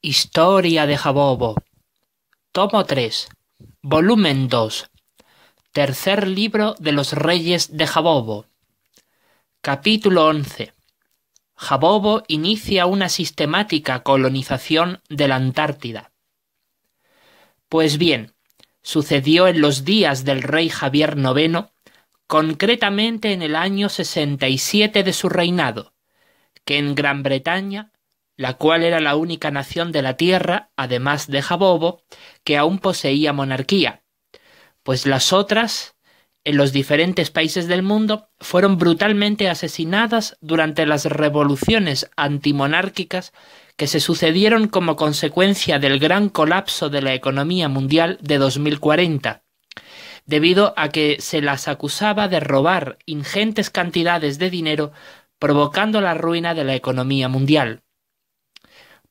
Historia de Jabobo. Tomo 3. Volumen 2. Tercer libro de los Reyes de Jabobo. Capítulo 11. Jabobo inicia una sistemática colonización de la Antártida. Pues bien, sucedió en los días del rey Javier IX, concretamente en el año 67 de su reinado, que en Gran Bretaña, la cual era la única nación de la tierra, además de Jabobo, que aún poseía monarquía, pues las otras, en los diferentes países del mundo, fueron brutalmente asesinadas durante las revoluciones antimonárquicas que se sucedieron como consecuencia del gran colapso de la economía mundial de 2040, debido a que se las acusaba de robar ingentes cantidades de dinero, provocando la ruina de la economía mundial.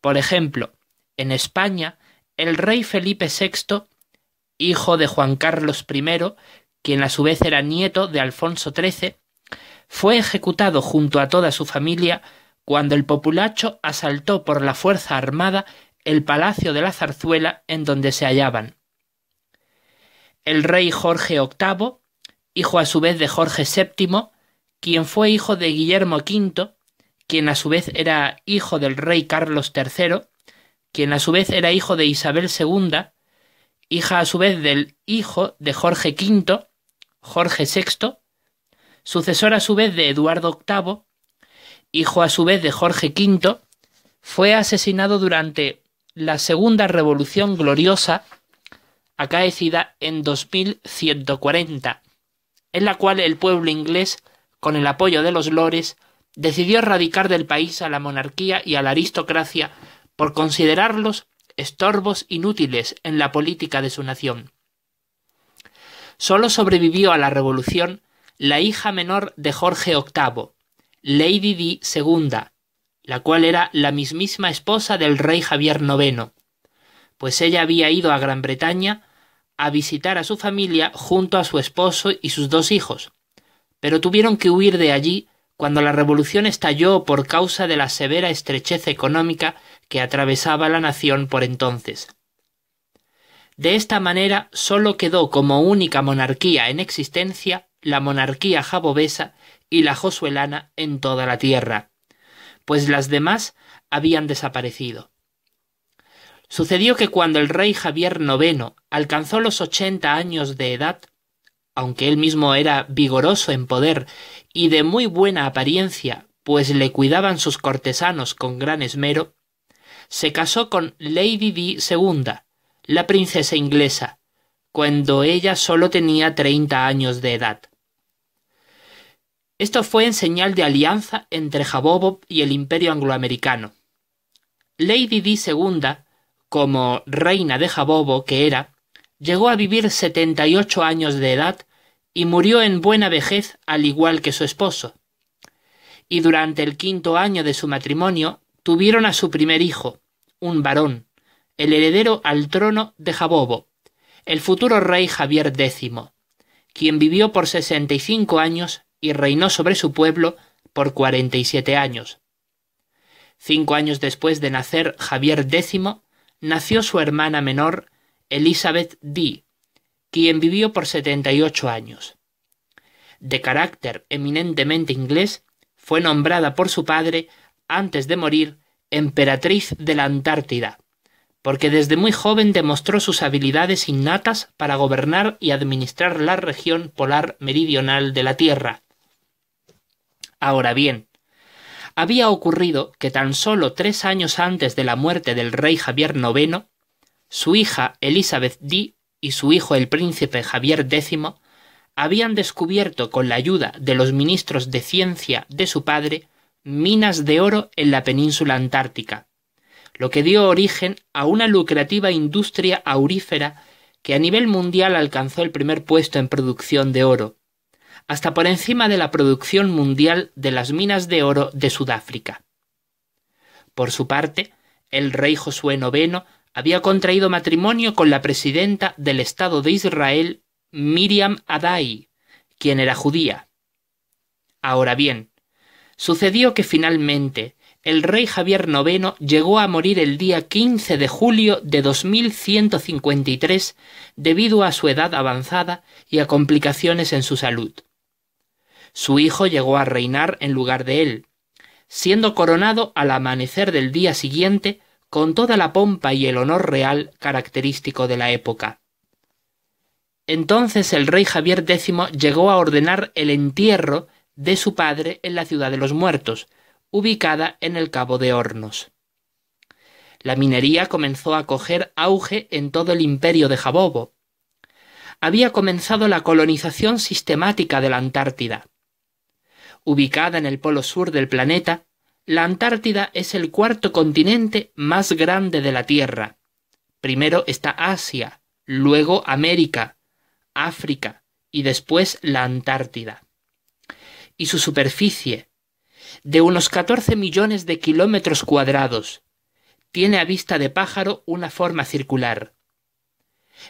Por ejemplo, en España, el rey Felipe VI, hijo de Juan Carlos I, quien a su vez era nieto de Alfonso XIII, fue ejecutado junto a toda su familia cuando el populacho asaltó por la fuerza armada el Palacio de la Zarzuela en donde se hallaban. El rey Jorge VIII, hijo a su vez de Jorge VII, quien fue hijo de Guillermo V, quien a su vez era hijo del rey Carlos III, quien a su vez era hijo de Isabel II, hija a su vez del hijo de Jorge V, Jorge VI, sucesor a su vez de Eduardo VIII, hijo a su vez de Jorge V, fue asesinado durante la Segunda Revolución Gloriosa, acaecida en 2140, en la cual el pueblo inglés, con el apoyo de los lores, decidió erradicar del país a la monarquía y a la aristocracia por considerarlos estorbos inútiles en la política de su nación. Solo sobrevivió a la revolución la hija menor de Jorge VIII, Lady Di II, la cual era la mismísima esposa del rey Javier IX, pues ella había ido a Gran Bretaña a visitar a su familia junto a su esposo y sus dos hijos, pero tuvieron que huir de allí cuando la revolución estalló por causa de la severa estrechez económica que atravesaba la nación por entonces. De esta manera sólo quedó como única monarquía en existencia la monarquía jabobesa y la josuelana en toda la tierra, pues las demás habían desaparecido. Sucedió que cuando el rey Javier IX alcanzó los 80 años de edad, aunque él mismo era vigoroso en poder y de muy buena apariencia, pues le cuidaban sus cortesanos con gran esmero, se casó con Lady Di II, la princesa inglesa, cuando ella solo tenía 30 años de edad. Esto fue en señal de alianza entre Jabobo y el imperio angloamericano. Lady Di II, como reina de Jabobo que era, llegó a vivir 78 años de edad y murió en buena vejez al igual que su esposo. Y durante el 5.º año de su matrimonio tuvieron a su primer hijo, un varón, el heredero al trono de Jabobo, el futuro rey Javier X, quien vivió por 65 años y reinó sobre su pueblo por 47 años. 5 años después de nacer Javier X, nació su hermana menor, Elizabeth Di, quien vivió por 78 años. De carácter eminentemente inglés, fue nombrada por su padre, antes de morir, emperatriz de la Antártida, porque desde muy joven demostró sus habilidades innatas para gobernar y administrar la región polar meridional de la Tierra. Ahora bien, había ocurrido que tan solo 3 años antes de la muerte del rey Javier IX, su hija Elizabeth Di y su hijo el príncipe Javier X habían descubierto con la ayuda de los ministros de ciencia de su padre minas de oro en la península antártica, lo que dio origen a una lucrativa industria aurífera que a nivel mundial alcanzó el primer puesto en producción de oro, hasta por encima de la producción mundial de las minas de oro de Sudáfrica. Por su parte, el rey Josué IX había contraído matrimonio con la presidenta del Estado de Israel, Miriam Adai, quien era judía. Ahora bien, sucedió que finalmente el rey Javier IX llegó a morir el día 15 de julio de 2153 debido a su edad avanzada y a complicaciones en su salud. Su hijo llegó a reinar en lugar de él, siendo coronado al amanecer del día siguiente con toda la pompa y el honor real característico de la época. Entonces el rey Javier X llegó a ordenar el entierro de su padre en la Ciudad de los Muertos, ubicada en el Cabo de Hornos. La minería comenzó a coger auge en todo el imperio de Jabobo. Había comenzado la colonización sistemática de la Antártida. Ubicada en el polo sur del planeta, la Antártida es el cuarto continente más grande de la Tierra. Primero está Asia, luego América, África y después la Antártida. Y su superficie, de unos 14 millones de kilómetros cuadrados, tiene a vista de pájaro una forma circular.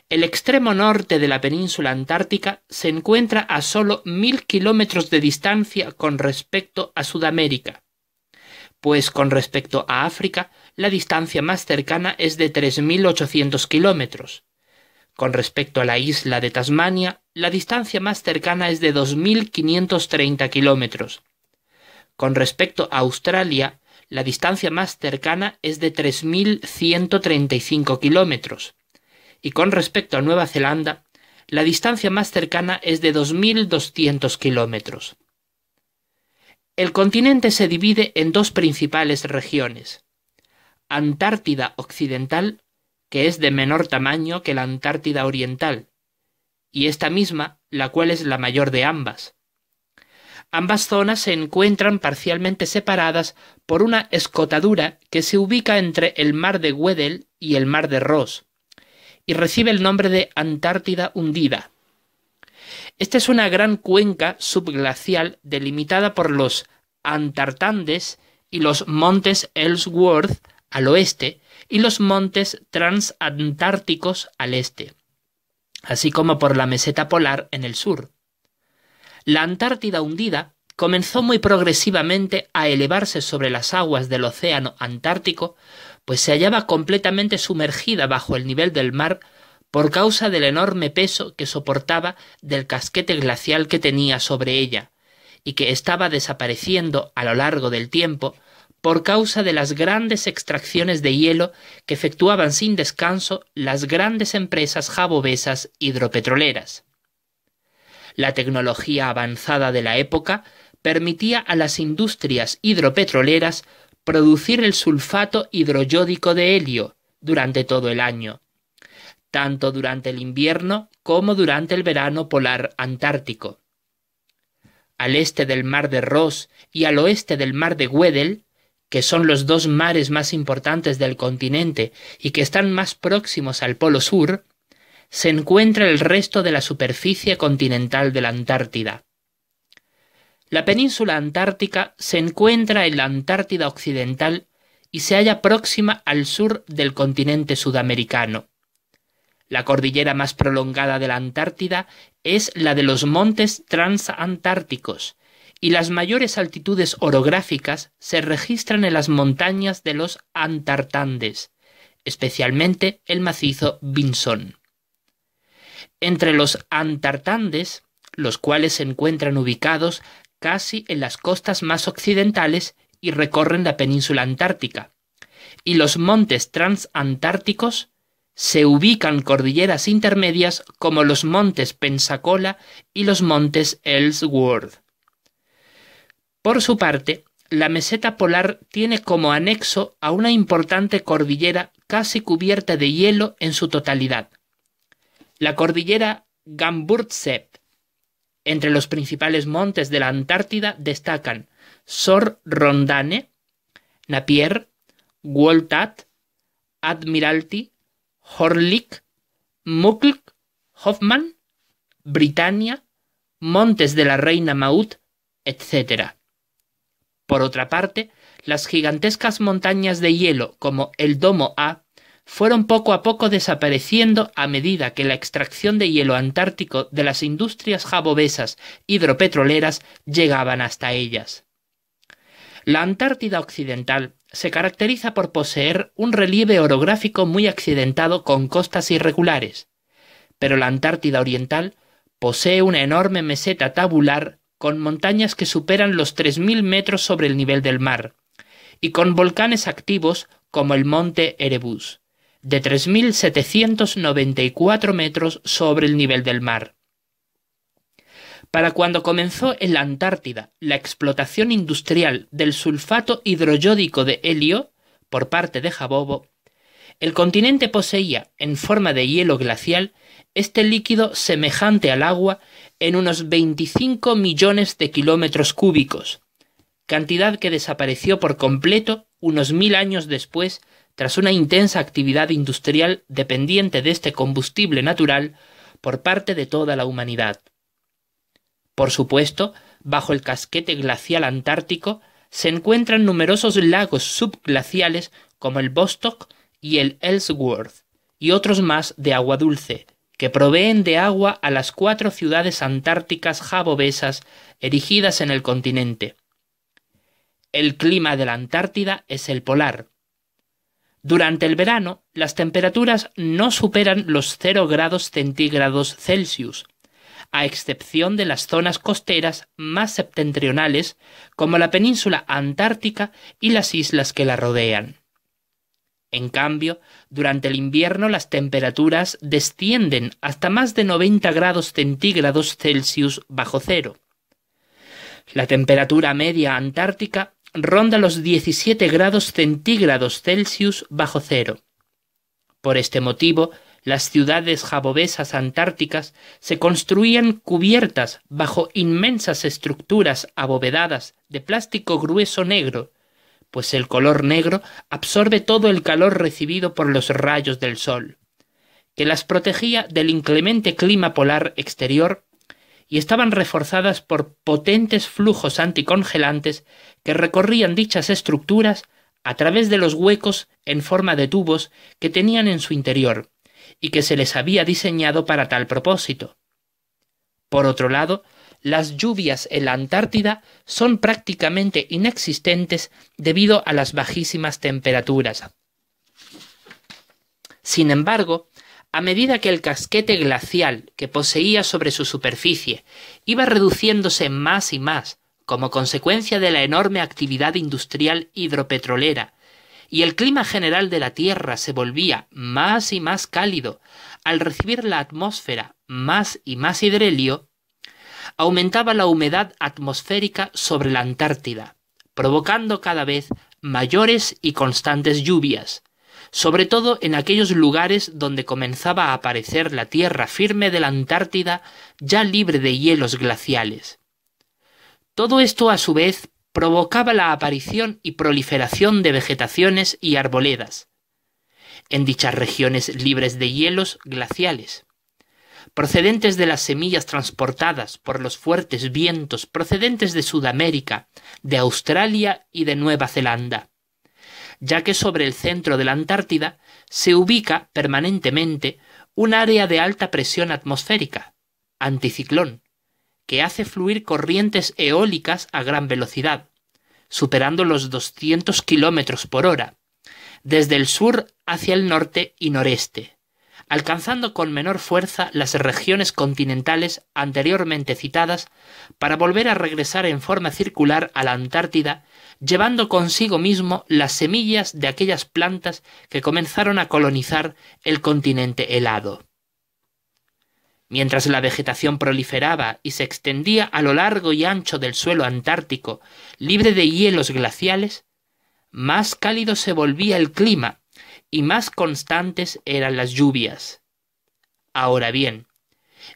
El extremo norte de la península antártica se encuentra a solo 1000 kilómetros de distancia con respecto a Sudamérica, pues con respecto a África la distancia más cercana es de 3800 kilómetros. Con respecto a la isla de Tasmania, la distancia más cercana es de 2530 kilómetros. Con respecto a Australia, la distancia más cercana es de 3135 kilómetros. Y con respecto a Nueva Zelanda, la distancia más cercana es de 2200 kilómetros. El continente se divide en dos principales regiones: Antártida Occidental, que es de menor tamaño que la Antártida Oriental, y esta misma, la cual es la mayor de ambas. Ambas zonas se encuentran parcialmente separadas por una escotadura que se ubica entre el mar de Weddell y el mar de Ross, y recibe el nombre de Antártida Hundida. Esta es una gran cuenca subglacial delimitada por los Antartandes y los montes Ellsworth al oeste y los montes transantárticos al este, así como por la meseta polar en el sur. La Antártida Hundida comenzó muy progresivamente a elevarse sobre las aguas del océano Antártico, pues se hallaba completamente sumergida bajo el nivel del mar por causa del enorme peso que soportaba del casquete glacial que tenía sobre ella, y que estaba desapareciendo a lo largo del tiempo por causa de las grandes extracciones de hielo que efectuaban sin descanso las grandes empresas jabobesas hidropetroleras. La tecnología avanzada de la época permitía a las industrias hidropetroleras producir el sulfato hidroyódico de helio durante todo el año, tanto durante el invierno como durante el verano polar antártico. Al este del mar de Ross y al oeste del mar de Weddell, que son los dos mares más importantes del continente y que están más próximos al polo sur, se encuentra el resto de la superficie continental de la Antártida. La península antártica se encuentra en la Antártida Occidental y se halla próxima al sur del continente sudamericano. La cordillera más prolongada de la Antártida es la de los montes transantárticos, y las mayores altitudes orográficas se registran en las montañas de los Antartandes, especialmente el macizo Vinson. Entre los Antartandes, los cuales se encuentran ubicados casi en las costas más occidentales y recorren la península antártica, y los montes transantárticos, se ubican cordilleras intermedias como los montes Pensacola y los montes Ellsworth. Por su parte, la meseta polar tiene como anexo a una importante cordillera casi cubierta de hielo en su totalidad, la cordillera Gamburtsepp. Entre los principales montes de la Antártida destacan Sor Rondane, Napier, Woltat, Admiralty, Horlick, Muckle, Hoffman, Britannia, Montes de la Reina Maud, etc. Por otra parte, las gigantescas montañas de hielo como el Domo A fueron poco a poco desapareciendo a medida que la extracción de hielo antártico de las industrias jabobesas hidropetroleras llegaban hasta ellas. La Antártida Occidental se caracteriza por poseer un relieve orográfico muy accidentado con costas irregulares, pero la Antártida Oriental posee una enorme meseta tabular con montañas que superan los 3.000 metros sobre el nivel del mar, y con volcanes activos como el monte Erebus, de 3.794 metros sobre el nivel del mar. Para cuando comenzó en la Antártida la explotación industrial del sulfato hidroyódico de helio por parte de Jabobo, el continente poseía, en forma de hielo glacial, este líquido semejante al agua en unos 25 millones de kilómetros cúbicos, cantidad que desapareció por completo unos 1000 años después tras una intensa actividad industrial dependiente de este combustible natural por parte de toda la humanidad. Por supuesto, bajo el casquete glacial antártico se encuentran numerosos lagos subglaciales como el Vostok y el Ellsworth, y otros más de agua dulce, que proveen de agua a las 4 ciudades antárticas jabobesas erigidas en el continente. El clima de la Antártida es el polar. Durante el verano, las temperaturas no superan los 0 grados centígrados Celsius, a excepción de las zonas costeras más septentrionales, como la península antártica y las islas que la rodean. En cambio, durante el invierno las temperaturas descienden hasta más de 90 grados centígrados Celsius bajo cero. La temperatura media antártica ronda los 17 grados centígrados Celsius bajo cero. Por este motivo, las ciudades jabobesas antárticas se construían cubiertas bajo inmensas estructuras abovedadas de plástico grueso negro, pues el color negro absorbe todo el calor recibido por los rayos del sol, que las protegía del inclemente clima polar exterior, y estaban reforzadas por potentes flujos anticongelantes que recorrían dichas estructuras a través de los huecos en forma de tubos que tenían en su interior, y que se les había diseñado para tal propósito. Por otro lado, las lluvias en la Antártida son prácticamente inexistentes debido a las bajísimas temperaturas. Sin embargo, a medida que el casquete glacial que poseía sobre su superficie iba reduciéndose más y más como consecuencia de la enorme actividad industrial hidropetrolera, y el clima general de la Tierra se volvía más y más cálido al recibir la atmósfera más y más hidrelio, aumentaba la humedad atmosférica sobre la Antártida, provocando cada vez mayores y constantes lluvias, sobre todo en aquellos lugares donde comenzaba a aparecer la tierra firme de la Antártida ya libre de hielos glaciales. Todo esto, a su vez, provocaba la aparición y proliferación de vegetaciones y arboledas en dichas regiones libres de hielos glaciales, procedentes de las semillas transportadas por los fuertes vientos procedentes de Sudamérica, de Australia y de Nueva Zelanda, ya que sobre el centro de la Antártida se ubica permanentemente un área de alta presión atmosférica, anticiclón, que hace fluir corrientes eólicas a gran velocidad, superando los 200 kilómetros por hora, desde el sur hacia el norte y noreste, alcanzando con menor fuerza las regiones continentales anteriormente citadas para volver a regresar en forma circular a la Antártida, llevando consigo mismo las semillas de aquellas plantas que comenzaron a colonizar el continente helado. Mientras la vegetación proliferaba y se extendía a lo largo y ancho del suelo antártico, libre de hielos glaciales, más cálido se volvía el clima y más constantes eran las lluvias. Ahora bien,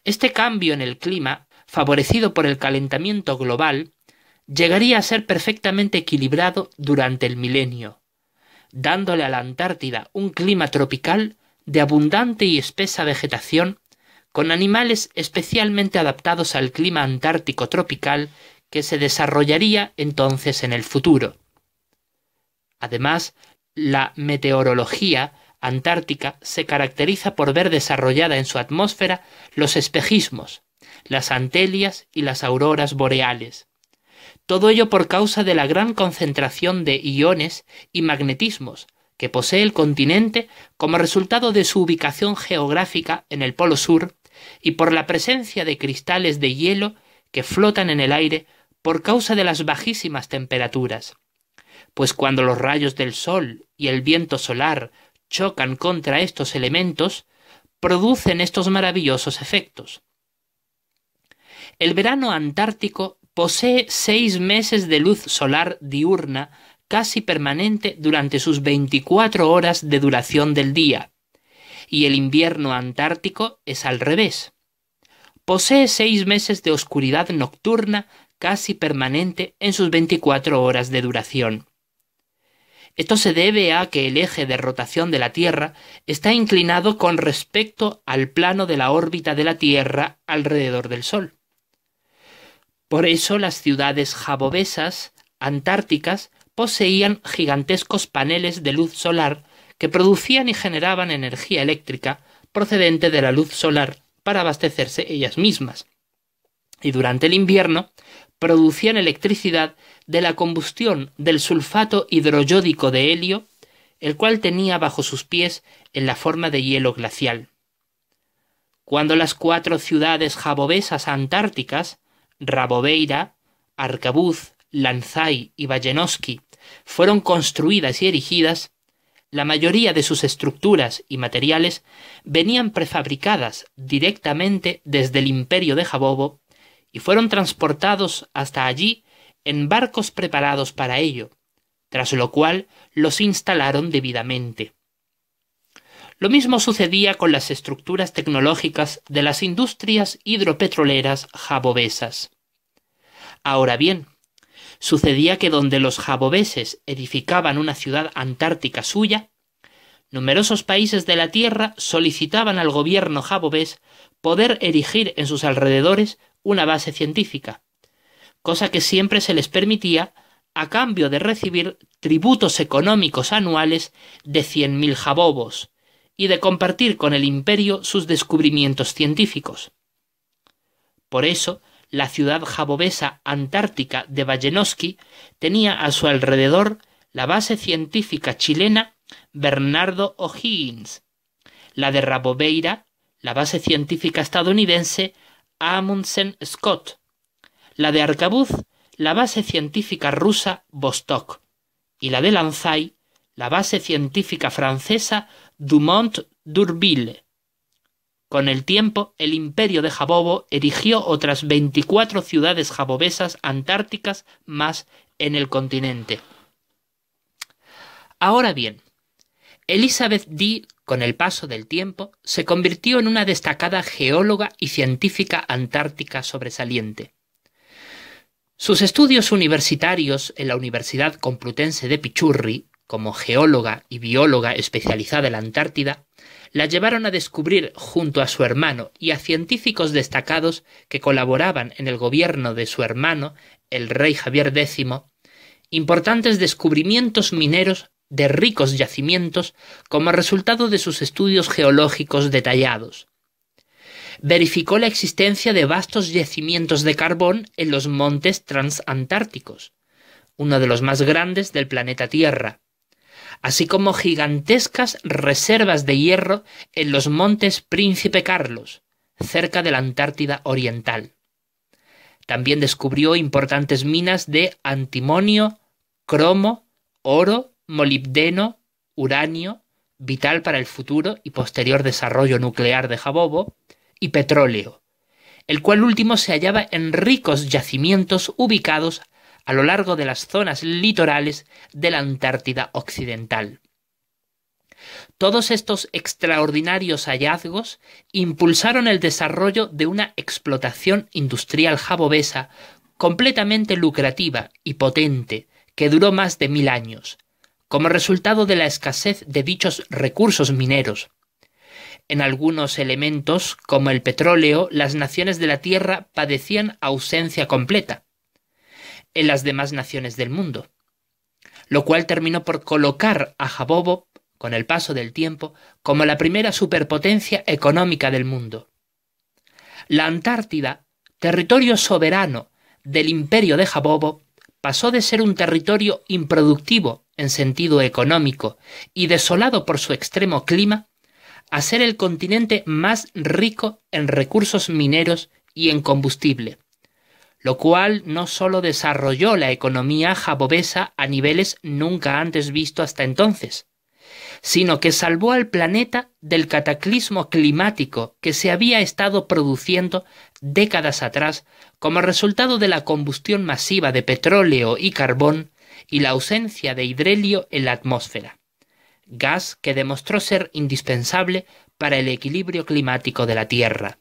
este cambio en el clima, favorecido por el calentamiento global, llegaría a ser perfectamente equilibrado durante el milenio, dándole a la Antártida un clima tropical de abundante y espesa vegetación, con animales especialmente adaptados al clima antártico tropical que se desarrollaría entonces en el futuro. Además, la meteorología antártica se caracteriza por ver desarrollada en su atmósfera los espejismos, las antelias y las auroras boreales, Todo ello por causa de la gran concentración de iones y magnetismos que posee el continente como resultado de su ubicación geográfica en el Polo Sur y por la presencia de cristales de hielo que flotan en el aire por causa de las bajísimas temperaturas. Pues cuando los rayos del sol y el viento solar chocan contra estos elementos, producen estos maravillosos efectos. El verano antártico posee 6 meses de luz solar diurna casi permanente durante sus 24 horas de duración del día, y el invierno antártico es al revés. Posee 6 meses de oscuridad nocturna casi permanente en sus 24 horas de duración. Esto se debe a que el eje de rotación de la Tierra está inclinado con respecto al plano de la órbita de la Tierra alrededor del Sol. Por eso las ciudades jabobesas antárticas poseían gigantescos paneles de luz solar que producían y generaban energía eléctrica procedente de la luz solar para abastecerse ellas mismas. Y durante el invierno producían electricidad de la combustión del sulfato hidroyódico de helio, el cual tenía bajo sus pies en la forma de hielo glacial. Cuando las 4 ciudades jabobesas antárticas, Rabobeira, Arcabuz, Lanzai y Vallenoski, fueron construidas y erigidas, la mayoría de sus estructuras y materiales venían prefabricadas directamente desde el imperio de Jabobo y fueron transportados hasta allí en barcos preparados para ello, tras lo cual los instalaron debidamente. Lo mismo sucedía con las estructuras tecnológicas de las industrias hidropetroleras jabobesas. Ahora bien, sucedía que donde los jabobeses edificaban una ciudad antártica suya, numerosos países de la Tierra solicitaban al gobierno jabobés poder erigir en sus alrededores una base científica, cosa que siempre se les permitía a cambio de recibir tributos económicos anuales de 100.000 jabobos y de compartir con el imperio sus descubrimientos científicos. Por eso, la ciudad jabobesa antártica de Vallenoski tenía a su alrededor la base científica chilena Bernardo O'Higgins, la de Rabobeira, la base científica estadounidense Amundsen Scott, la de Arcabuz, la base científica rusa Vostok, y la de Lanzai, la base científica francesa Dumont d'Urville. Con el tiempo, el imperio de Jabobo erigió otras 24 ciudades jabobesas antárticas más en el continente. Ahora bien, Elizabeth Dee, con el paso del tiempo, se convirtió en una destacada geóloga y científica antártica sobresaliente. Sus estudios universitarios en la Universidad Complutense de Pichurri, como geóloga y bióloga especializada en la Antártida, la llevaron a descubrir junto a su hermano y a científicos destacados que colaboraban en el gobierno de su hermano, el rey Javier X, importantes descubrimientos mineros de ricos yacimientos como resultado de sus estudios geológicos detallados. Verificó la existencia de vastos yacimientos de carbón en los montes transantárticos, uno de los más grandes del planeta Tierra, así como gigantescas reservas de hierro en los montes Príncipe Carlos, cerca de la Antártida Oriental. También descubrió importantes minas de antimonio, cromo, oro, molibdeno, uranio, vital para el futuro y posterior desarrollo nuclear de Jabobo, y petróleo, el cual último se hallaba en ricos yacimientos ubicados a lo largo de las zonas litorales de la Antártida Occidental. Todos estos extraordinarios hallazgos impulsaron el desarrollo de una explotación industrial jabobesa completamente lucrativa y potente que duró más de 1000 años, como resultado de la escasez de dichos recursos mineros. En algunos elementos, como el petróleo, las naciones de la Tierra padecían ausencia completa en las demás naciones del mundo, lo cual terminó por colocar a Jabobo, con el paso del tiempo, como la primera superpotencia económica del mundo. La Antártida, territorio soberano del imperio de Jabobo, pasó de ser un territorio improductivo en sentido económico y desolado por su extremo clima, a ser el continente más rico en recursos mineros y en combustible, lo cual no solo desarrolló la economía jabobesa a niveles nunca antes vistos hasta entonces, sino que salvó al planeta del cataclismo climático que se había estado produciendo décadas atrás como resultado de la combustión masiva de petróleo y carbón y la ausencia de hidhelio en la atmósfera, gas que demostró ser indispensable para el equilibrio climático de la Tierra.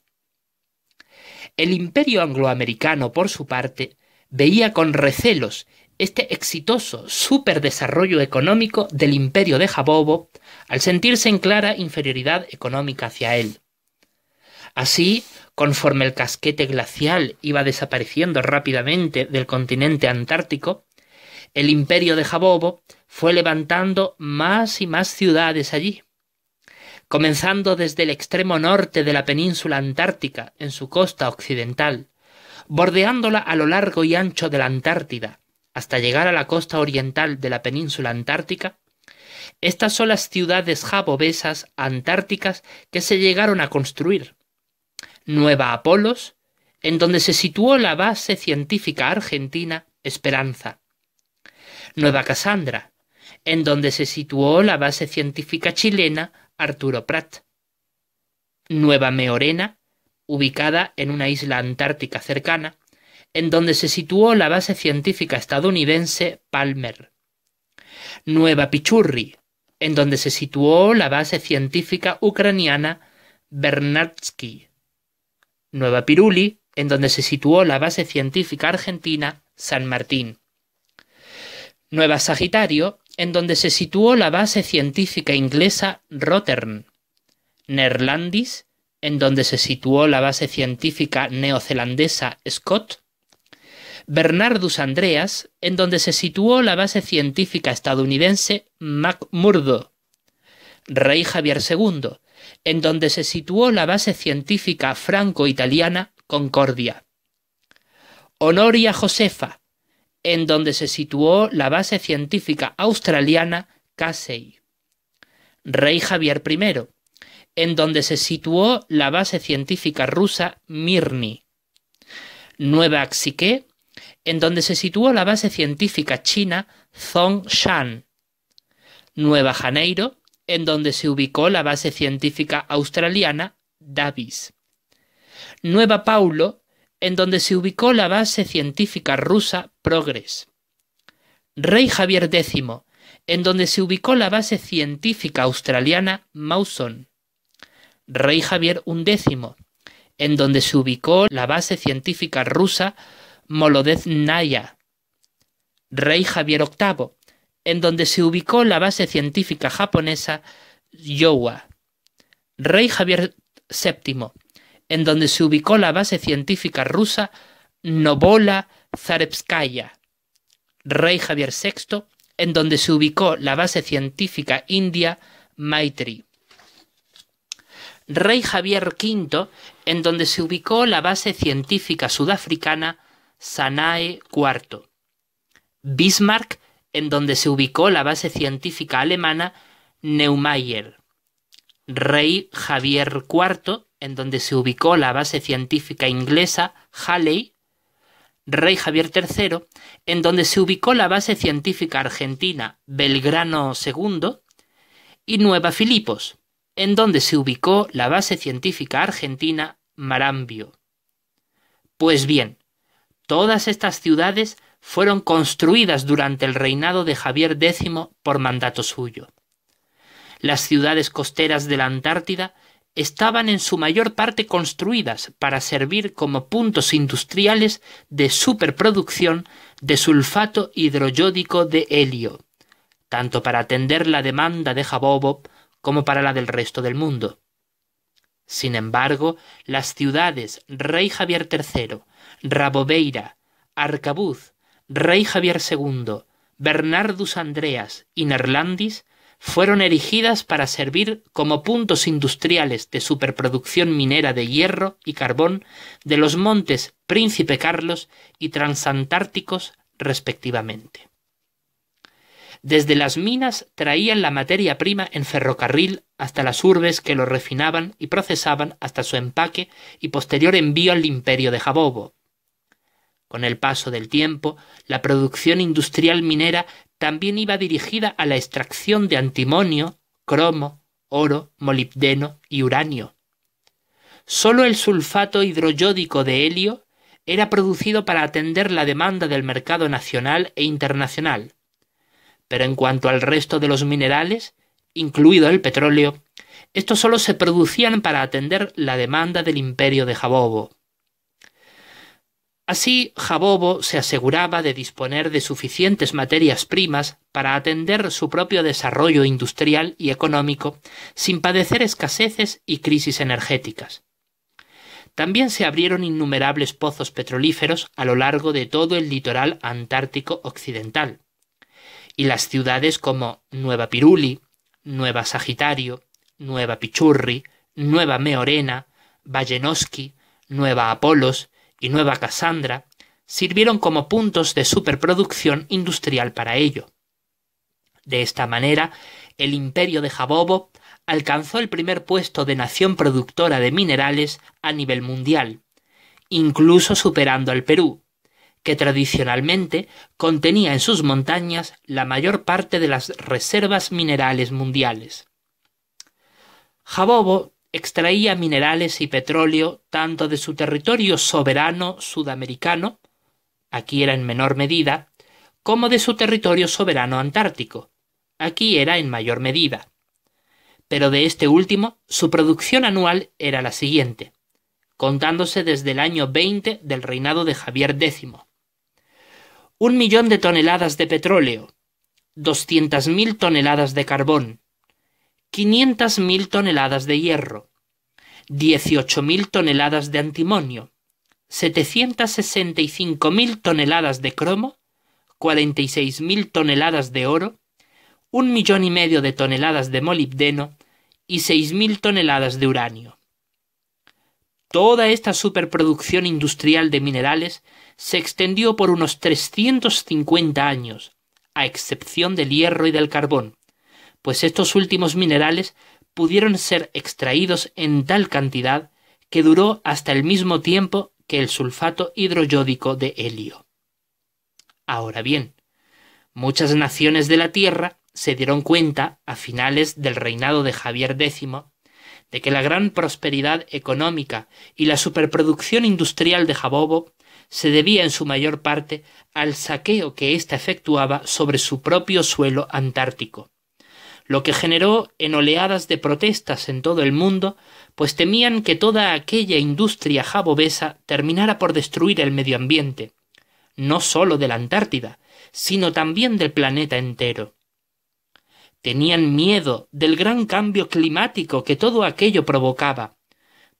El imperio angloamericano, por su parte, veía con recelos este exitoso superdesarrollo económico del imperio de Jabobo al sentirse en clara inferioridad económica hacia él. Así, conforme el casquete glacial iba desapareciendo rápidamente del continente antártico, el imperio de Jabobo fue levantando más y más ciudades allí, comenzando desde el extremo norte de la península antártica en su costa occidental, bordeándola a lo largo y ancho de la Antártida, hasta llegar a la costa oriental de la península antártica. Estas son las ciudades jabobesas antárticas que se llegaron a construir. Nueva Apolos, en donde se situó la base científica argentina Esperanza. Nueva Casandra, en donde se situó la base científica chilena Arturo Prat. Nueva Meorena, ubicada en una isla antártica cercana, en donde se situó la base científica estadounidense Palmer. Nueva Pichurri, en donde se situó la base científica ucraniana Vernadsky. Nueva Piruli, en donde se situó la base científica argentina San Martín. Nueva Sagitario, en donde se situó la base científica inglesa Rotterdam. Neerlandis, en donde se situó la base científica neozelandesa Scott. Bernardus Andreas, en donde se situó la base científica estadounidense McMurdo. Rey Javier II, en donde se situó la base científica franco-italiana Concordia. Honoria Josefa, en donde se situó la base científica australiana Casey. Rey Javier I, en donde se situó la base científica rusa Mirny. Nueva Xique, en donde se situó la base científica china Zhongshan. Nueva Janeiro, en donde se ubicó la base científica australiana Davis. Nueva Paulo, en donde se ubicó la base científica rusa Progress. Rey Javier X, en donde se ubicó la base científica australiana Mawson. Rey Javier XI, en donde se ubicó la base científica rusa Molodetnaya. Rey Javier VIII, en donde se ubicó la base científica japonesa Yowa. Rey Javier VII, en donde se ubicó la base científica rusa Novola Zarevskaya. Rey Javier VI, en donde se ubicó la base científica india Maitri. Rey Javier V, en donde se ubicó la base científica sudafricana Sanae IV. Bismarck, en donde se ubicó la base científica alemana Neumayer. Rey Javier IV, en donde se ubicó la base científica inglesa Halley. Rey Javier III, en donde se ubicó la base científica argentina Belgrano II. Y Nueva Filipos, en donde se ubicó la base científica argentina Marambio. Pues bien, todas estas ciudades fueron construidas durante el reinado de Javier X por mandato suyo. Las ciudades costeras de la Antártida estaban en su mayor parte construidas para servir como puntos industriales de superproducción de sulfato hidroyódico de helio, tanto para atender la demanda de Jabobo como para la del resto del mundo. Sin embargo, las ciudades Rey Javier III, Rabobeira, Arcabuz, Rey Javier II, Bernardus Andreas y Neerlandis fueron erigidas para servir como puntos industriales de superproducción minera de hierro y carbón de los montes Príncipe Carlos y transantárticos respectivamente. Desde las minas traían la materia prima en ferrocarril hasta las urbes que lo refinaban y procesaban hasta su empaque y posterior envío al imperio de Jabobo. Con el paso del tiempo, la producción industrial minera también iba dirigida a la extracción de antimonio, cromo, oro, molibdeno y uranio. Solo el sulfato hidroyódico de helio era producido para atender la demanda del mercado nacional e internacional. Pero en cuanto al resto de los minerales, incluido el petróleo, estos solo se producían para atender la demanda del imperio de Jabobo. Así, Jabobo se aseguraba de disponer de suficientes materias primas para atender su propio desarrollo industrial y económico sin padecer escaseces y crisis energéticas. También se abrieron innumerables pozos petrolíferos a lo largo de todo el litoral antártico occidental, y las ciudades como Nueva Piruli, Nueva Sagitario, Nueva Pichurri, Nueva Meorena, Vallenoski, Nueva Apolos y Nueva Cassandra sirvieron como puntos de superproducción industrial para ello. De esta manera, el imperio de Jabobo alcanzó el primer puesto de nación productora de minerales a nivel mundial, incluso superando al Perú, que tradicionalmente contenía en sus montañas la mayor parte de las reservas minerales mundiales. Jabobo extraía minerales y petróleo tanto de su territorio soberano sudamericano, aquí era en menor medida, como de su territorio soberano antártico, aquí era en mayor medida. Pero de este último, su producción anual era la siguiente, contándose desde el año 20 del reinado de Javier X. 1.000.000 de toneladas de petróleo, 200.000 toneladas de carbón, 500.000 toneladas de hierro, 18.000 toneladas de antimonio, 765.000 toneladas de cromo, 46.000 toneladas de oro, 1,5 millones de toneladas de molibdeno y 6.000 toneladas de uranio. Toda esta superproducción industrial de minerales se extendió por unos 350 años, a excepción del hierro y del carbón, pues estos últimos minerales pudieron ser extraídos en tal cantidad que duró hasta el mismo tiempo que el sulfato hidroyódico de helio. Ahora bien, muchas naciones de la Tierra se dieron cuenta, a finales del reinado de Javier X, de que la gran prosperidad económica y la superproducción industrial de Jabobo se debía en su mayor parte al saqueo que ésta efectuaba sobre su propio suelo antártico, lo que generó en oleadas de protestas en todo el mundo, pues temían que toda aquella industria jabobesa terminara por destruir el medio ambiente, no sólo de la Antártida, sino también del planeta entero. Tenían miedo del gran cambio climático que todo aquello provocaba,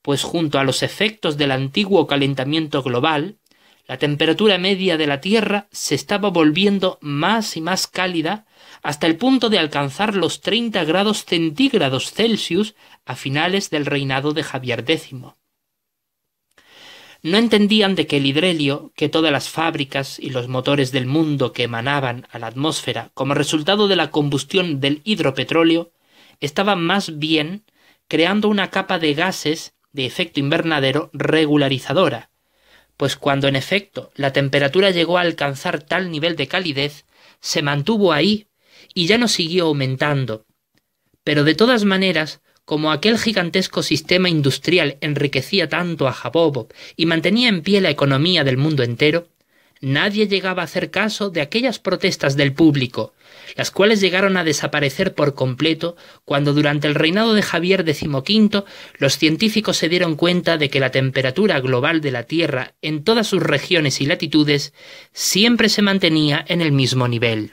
pues junto a los efectos del antiguo calentamiento global, la temperatura media de la Tierra se estaba volviendo más y más cálida hasta el punto de alcanzar los 30 grados centígrados Celsius a finales del reinado de Javier X. No entendían de que el hidrelio, que todas las fábricas y los motores del mundo que emanaban a la atmósfera como resultado de la combustión del hidropetróleo, estaba más bien creando una capa de gases de efecto invernadero regularizadora, pues cuando en efecto la temperatura llegó a alcanzar tal nivel de calidez, se mantuvo ahí y ya no siguió aumentando. Pero de todas maneras, como aquel gigantesco sistema industrial enriquecía tanto a Jabobo y mantenía en pie la economía del mundo entero, nadie llegaba a hacer caso de aquellas protestas del público, las cuales llegaron a desaparecer por completo cuando durante el reinado de Javier XV los científicos se dieron cuenta de que la temperatura global de la Tierra en todas sus regiones y latitudes siempre se mantenía en el mismo nivel.